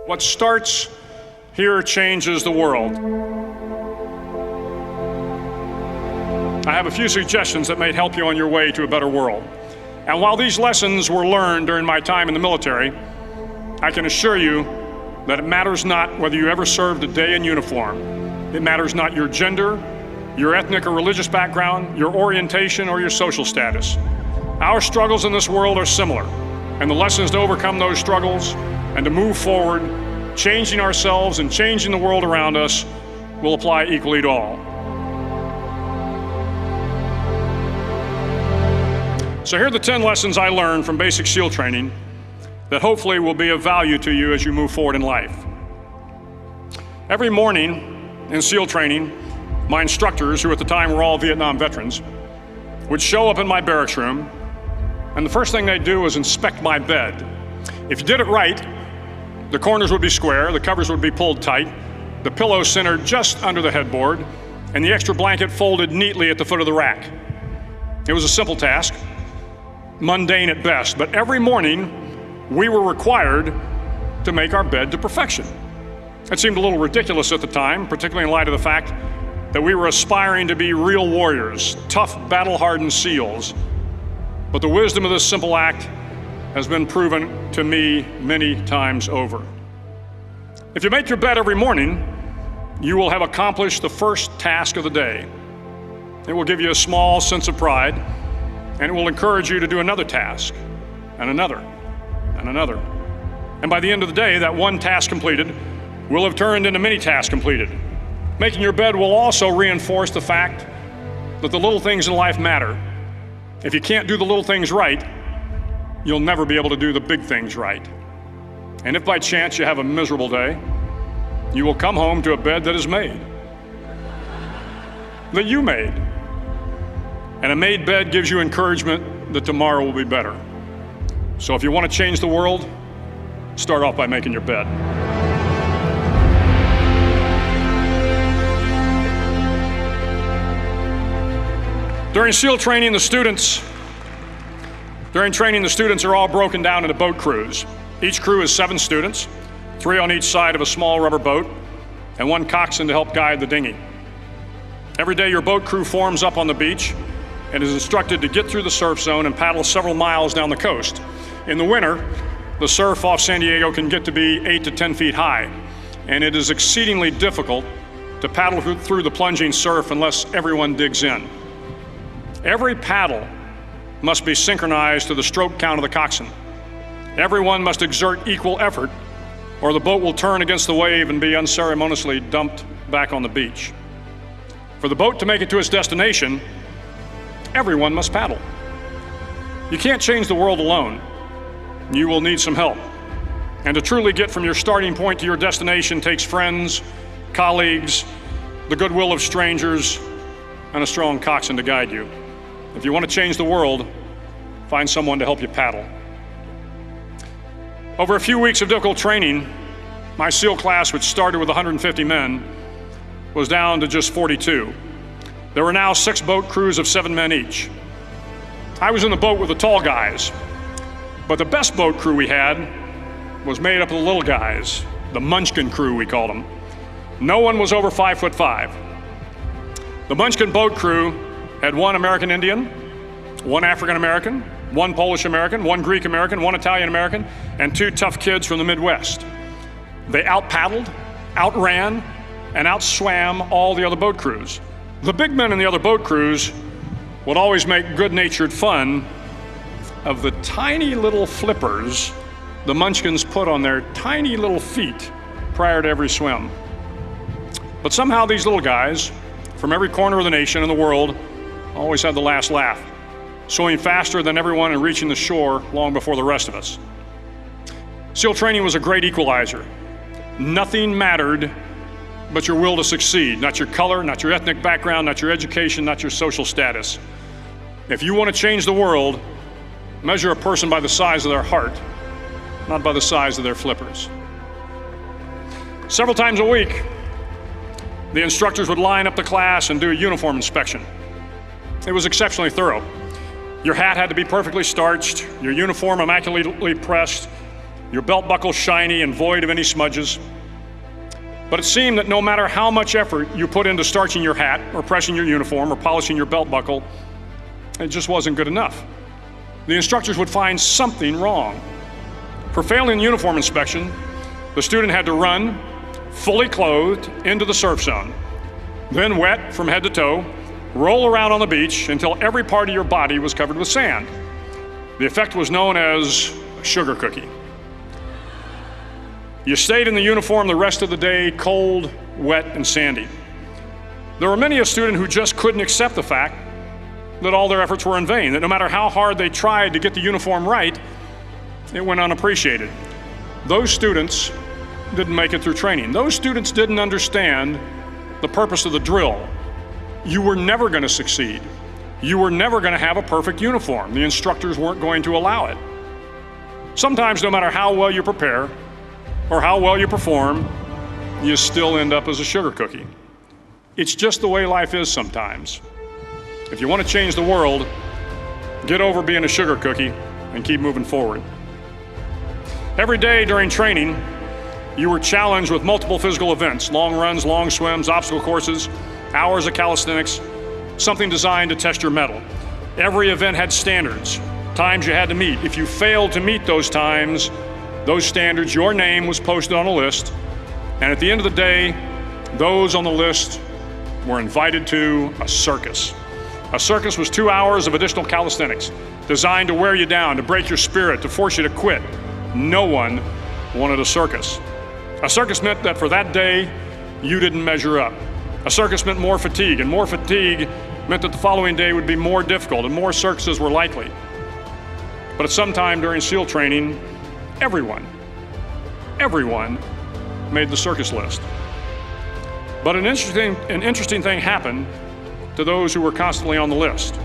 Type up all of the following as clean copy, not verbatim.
What starts here changes the world. I have a few suggestions that may help you on your way to a better world. And while these lessons were learned during my time in the military, I can assure you that it matters not whether you ever served a day in uniform. It matters not your gender, your ethnic or religious background, your orientation, or your social status. Our struggles in this world are similar, and the lessons to overcome those struggles and to move forward, changing ourselves and changing the world around us, will apply equally to all. So here are the 10 lessons I learned from basic SEAL training that hopefully will be of value to you as you move forward in life. Every morning in SEAL training, my instructors, who at the time were all Vietnam veterans, would show up in my barracks room, and the first thing they'd do was inspect my bed. If you did it right, the corners would be square, the covers would be pulled tight, the pillow centered just under the headboard, and the extra blanket folded neatly at the foot of the rack. It was a simple task, mundane at best, but every morning we were required to make our bed to perfection. It seemed a little ridiculous at the time, particularly in light of the fact that we were aspiring to be real warriors, tough, battle-hardened SEALs. But the wisdom of this simple act has been proven to me many times over. If you make your bed every morning, you will have accomplished the first task of the day. It will give you a small sense of pride, and it will encourage you to do another task, and another, and another. And by the end of the day, that one task completed will have turned into many tasks completed. Making your bed will also reinforce the fact that the little things in life matter. If you can't do the little things right, you'll never be able to do the big things right. And if by chance you have a miserable day, you will come home to a bed that is made, that you made. And a made bed gives you encouragement that tomorrow will be better. So if you want to change the world, start off by making your bed. During SEAL training, the students are all broken down into boat crews. Each crew is 7 students, 3 on each side of a small rubber boat, and 1 coxswain to help guide the dinghy. Every day your boat crew forms up on the beach and is instructed to get through the surf zone and paddle several miles down the coast. In the winter, the surf off San Diego can get to be 8 to 10 feet high, and it is exceedingly difficult to paddle through the plunging surf unless everyone digs in. Every paddle must be synchronized to the stroke count of the coxswain. Everyone must exert equal effort, or the boat will turn against the wave and be unceremoniously dumped back on the beach. For the boat to make it to its destination, everyone must paddle. You can't change the world alone. You will need some help. And to truly get from your starting point to your destination takes friends, colleagues, the goodwill of strangers, and a strong coxswain to guide you. If you want to change the world, find someone to help you paddle. Over a few weeks of difficult training, my SEAL class, which started with 150 men, was down to just 42. There were now 6 boat crews of 7 men each. I was in the boat with the tall guys, but the best boat crew we had was made up of the little guys, the Munchkin crew we called them. No one was over 5'5". The Munchkin boat crew had 1 American Indian, 1 African American, 1 Polish American, 1 Greek American, 1 Italian American, and 2 tough kids from the Midwest. They out-paddled, outran, and outswam all the other boat crews. The big men in the other boat crews would always make good-natured fun of the tiny little flippers the Munchkins put on their tiny little feet prior to every swim. But somehow these little guys from every corner of the nation and the world always had the last laugh, swimming faster than everyone and reaching the shore long before the rest of us. SEAL training was a great equalizer. Nothing mattered but your will to succeed, not your color, not your ethnic background, not your education, not your social status. If you want to change the world, measure a person by the size of their heart, not by the size of their flippers. Several times a week, the instructors would line up the class and do a uniform inspection. It was exceptionally thorough. Your hat had to be perfectly starched, your uniform immaculately pressed, your belt buckle shiny and void of any smudges. But it seemed that no matter how much effort you put into starching your hat or pressing your uniform or polishing your belt buckle, it just wasn't good enough. The instructors would find something wrong. For failing the uniform inspection, the student had to run, fully clothed, into the surf zone. Then wet from head to toe, roll around on the beach until every part of your body was covered with sand. The effect was known as a sugar cookie. You stayed in the uniform the rest of the day, cold, wet, and sandy. There were many a student who just couldn't accept the fact that all their efforts were in vain, that no matter how hard they tried to get the uniform right, it went unappreciated. Those students didn't make it through training. Those students didn't understand the purpose of the drill. You were never going to succeed. You were never going to have a perfect uniform. The instructors weren't going to allow it. Sometimes, no matter how well you prepare or how well you perform, you still end up as a sugar cookie. It's just the way life is sometimes. If you want to change the world, get over being a sugar cookie and keep moving forward. Every day during training, you were challenged with multiple physical events: long runs, long swims, obstacle courses, hours of calisthenics, something designed to test your mettle. Every event had standards, times you had to meet. If you failed to meet those times, those standards, your name was posted on a list, and at the end of the day, those on the list were invited to a circus. A circus was 2 hours of additional calisthenics, designed to wear you down, to break your spirit, to force you to quit. No one wanted a circus. A circus meant that for that day, you didn't measure up. A circus meant more fatigue, and more fatigue meant that the following day would be more difficult and more circuses were likely. But at some time during SEAL training, everyone made the circus list. But an interesting thing happened to those who were constantly on the list.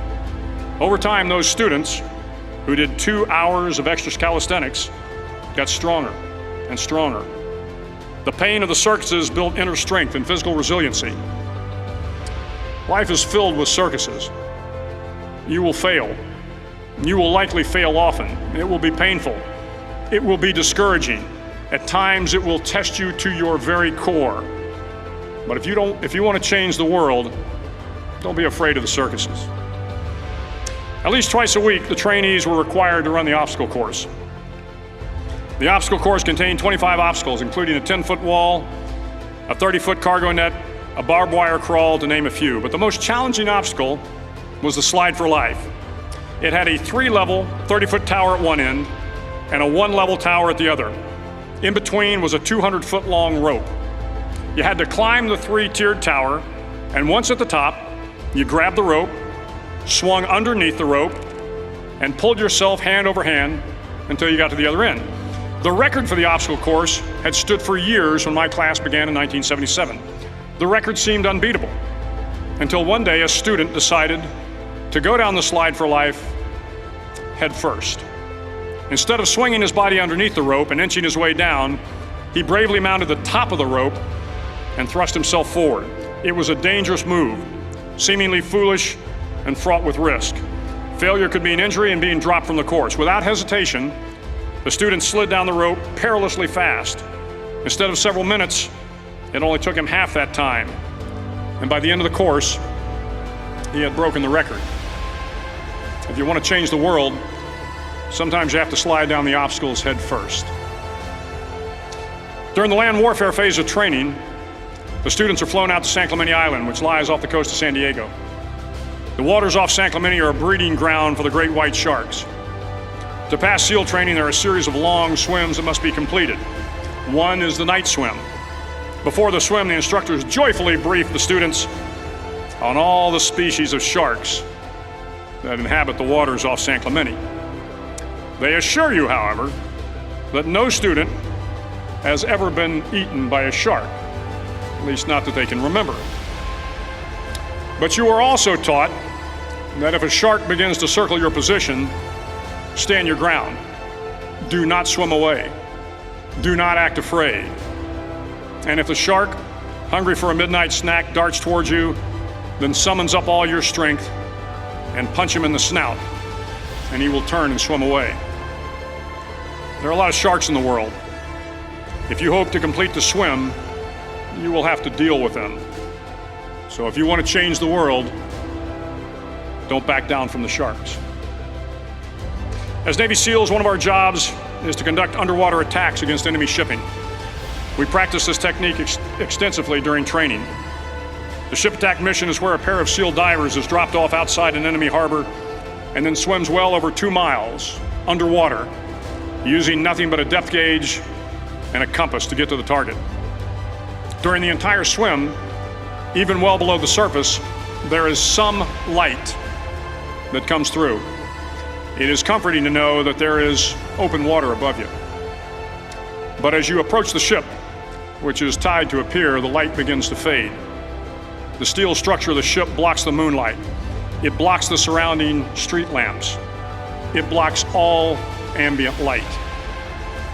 Over time, those students who did 2 hours of extra calisthenics got stronger and stronger. The pain of the circuses built inner strength and physical resiliency. Life is filled with circuses. You will fail. You will likely fail often. It will be painful. It will be discouraging. At times, it will test you to your very core. But if you want to change the world, don't be afraid of the circuses. At least twice a week, the trainees were required to run the obstacle course. The obstacle course contained 25 obstacles, including a 10-foot wall, a 30-foot cargo net, a barbed wire crawl, to name a few. But the most challenging obstacle was the slide for life. It had a 3-level, 30-foot tower at one end and a 1-level tower at the other. In between was a 200-foot-long rope. You had to climb the 3-tiered tower, and once at the top, you grabbed the rope, swung underneath the rope, and pulled yourself hand over hand until you got to the other end. The record for the obstacle course had stood for years when my class began in 1977. The record seemed unbeatable until one day a student decided to go down the slide for life head first. Instead of swinging his body underneath the rope and inching his way down, he bravely mounted the top of the rope and thrust himself forward. It was a dangerous move, seemingly foolish and fraught with risk. Failure could mean injury and being dropped from the course. Without hesitation, the student slid down the rope perilously fast. Instead of several minutes, it only took him half that time. And by the end of the course, he had broken the record. If you want to change the world, sometimes you have to slide down the obstacles head first. During the land warfare phase of training, the students are flown out to San Clemente Island, which lies off the coast of San Diego. The waters off San Clemente are a breeding ground for the great white sharks. To pass SEAL training, there are a series of long swims that must be completed. One is the night swim. Before the swim, the instructors joyfully brief the students on all the species of sharks that inhabit the waters off San Clemente. They assure you, however, that no student has ever been eaten by a shark, at least not that they can remember. But you are also taught that if a shark begins to circle your position, stand your ground. Do not swim away. Do not act afraid. And if the shark, hungry for a midnight snack, darts towards you, then summons up all your strength and punch him in the snout, and he will turn and swim away. There are a lot of sharks in the world. If you hope to complete the swim, you will have to deal with them. So if you want to change the world, don't back down from the sharks. As Navy SEALs, one of our jobs is to conduct underwater attacks against enemy shipping. We practice this technique extensively during training. The ship attack mission is where a pair of SEAL divers is dropped off outside an enemy harbor and then swims well over 2 miles underwater, using nothing but a depth gauge and a compass to get to the target. During the entire swim, even well below the surface, there is some light that comes through. It is comforting to know that there is open water above you. But as you approach the ship, which is tied to a pier, the light begins to fade. The steel structure of the ship blocks the moonlight. It blocks the surrounding street lamps. It blocks all ambient light.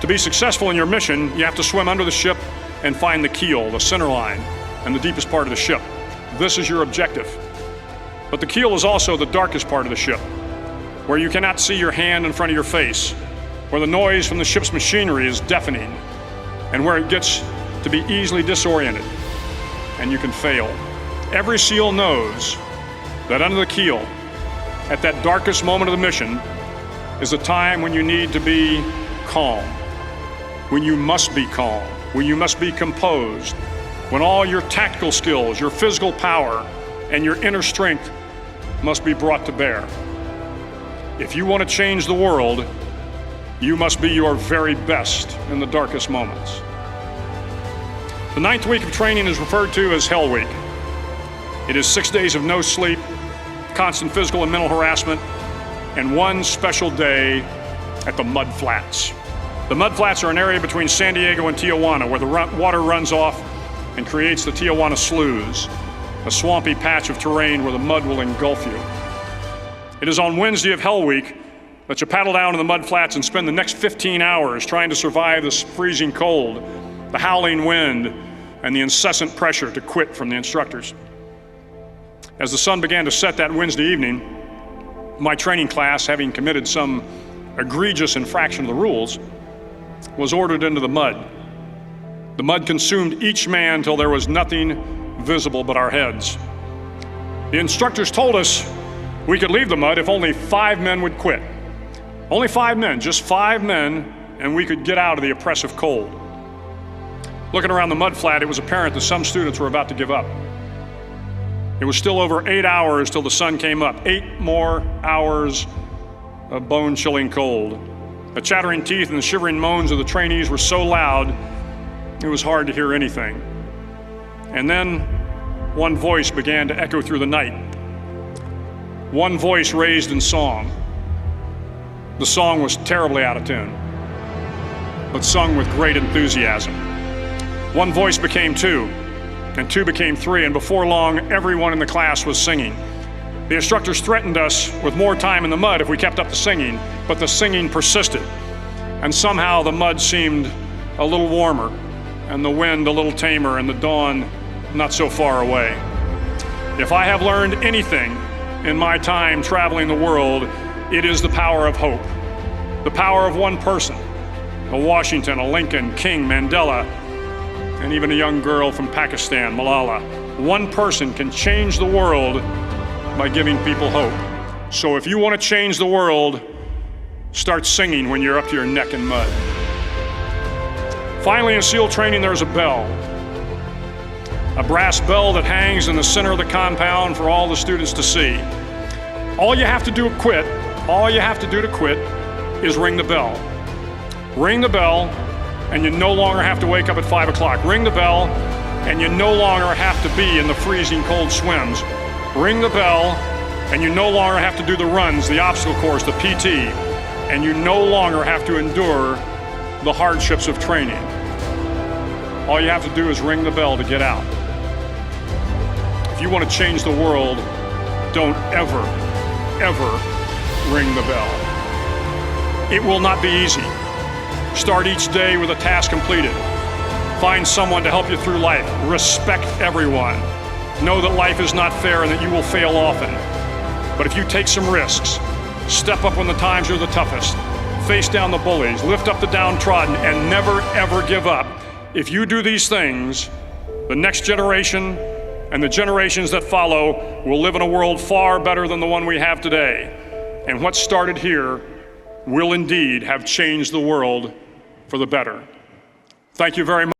To be successful in your mission, you have to swim under the ship and find the keel, the center line, and the deepest part of the ship. This is your objective. But the keel is also the darkest part of the ship, where you cannot see your hand in front of your face, where the noise from the ship's machinery is deafening, and where it gets to be easily disoriented, and you can fail. Every SEAL knows that under the keel, at that darkest moment of the mission, is a time when you need to be calm, when you must be calm, when you must be composed, when all your tactical skills, your physical power, and your inner strength must be brought to bear. If you want to change the world, you must be your very best in the darkest moments. The 9th week of training is referred to as Hell Week. It is 6 days of no sleep, constant physical and mental harassment, and one special day at the Mud Flats. The Mud Flats are an area between San Diego and Tijuana where the water runs off and creates the Tijuana Sloughs, a swampy patch of terrain where the mud will engulf you. It is on Wednesday of Hell Week that you paddle down to the Mud Flats and spend the next 15 hours trying to survive this freezing cold, the howling wind, and the incessant pressure to quit from the instructors. As the sun began to set that Wednesday evening, my training class, having committed some egregious infraction of the rules, was ordered into the mud. The mud consumed each man till there was nothing visible but our heads. The instructors told us we could leave the mud if only 5 men would quit. Only 5 men, just 5 men, and we could get out of the oppressive cold. Looking around the mud flat, it was apparent that some students were about to give up. It was still over 8 hours till the sun came up. 8 more hours of bone-chilling cold. The chattering teeth and the shivering moans of the trainees were so loud, it was hard to hear anything. And then one voice began to echo through the night. One voice raised in song. The song was terribly out of tune, but sung with great enthusiasm. One voice became 2, and 2 became 3, and before long, everyone in the class was singing. The instructors threatened us with more time in the mud if we kept up the singing, but the singing persisted, and somehow the mud seemed a little warmer, and the wind a little tamer, and the dawn not so far away. If I have learned anything in my time traveling the world, it is the power of hope. The power of one person, a Washington, a Lincoln, King, Mandela, and even a young girl from Pakistan, Malala. One person can change the world by giving people hope. So if you want to change the world, start singing when you're up to your neck in mud. Finally, in SEAL training, there's a bell. A brass bell that hangs in the center of the compound for all the students to see. All you have to do to quit is ring the bell. Ring the bell, and you no longer have to wake up at 5 o'clock. Ring the bell, and you no longer have to be in the freezing cold swims. Ring the bell, and you no longer have to do the runs, the obstacle course, the PT, and you no longer have to endure the hardships of training. All you have to do is ring the bell to get out. If you want to change the world, don't ever ring the bell. It will not be easy. Start each day with a task completed. Find someone to help you through life. Respect everyone. Know that life is not fair and that you will fail often. But if you take some risks, step up when the times are the toughest, face down the bullies, lift up the downtrodden, and never, ever give up. If you do these things, the next generation and the generations that follow will live in a world far better than the one we have today. And what started here will indeed have changed the world for the better. Thank you very much.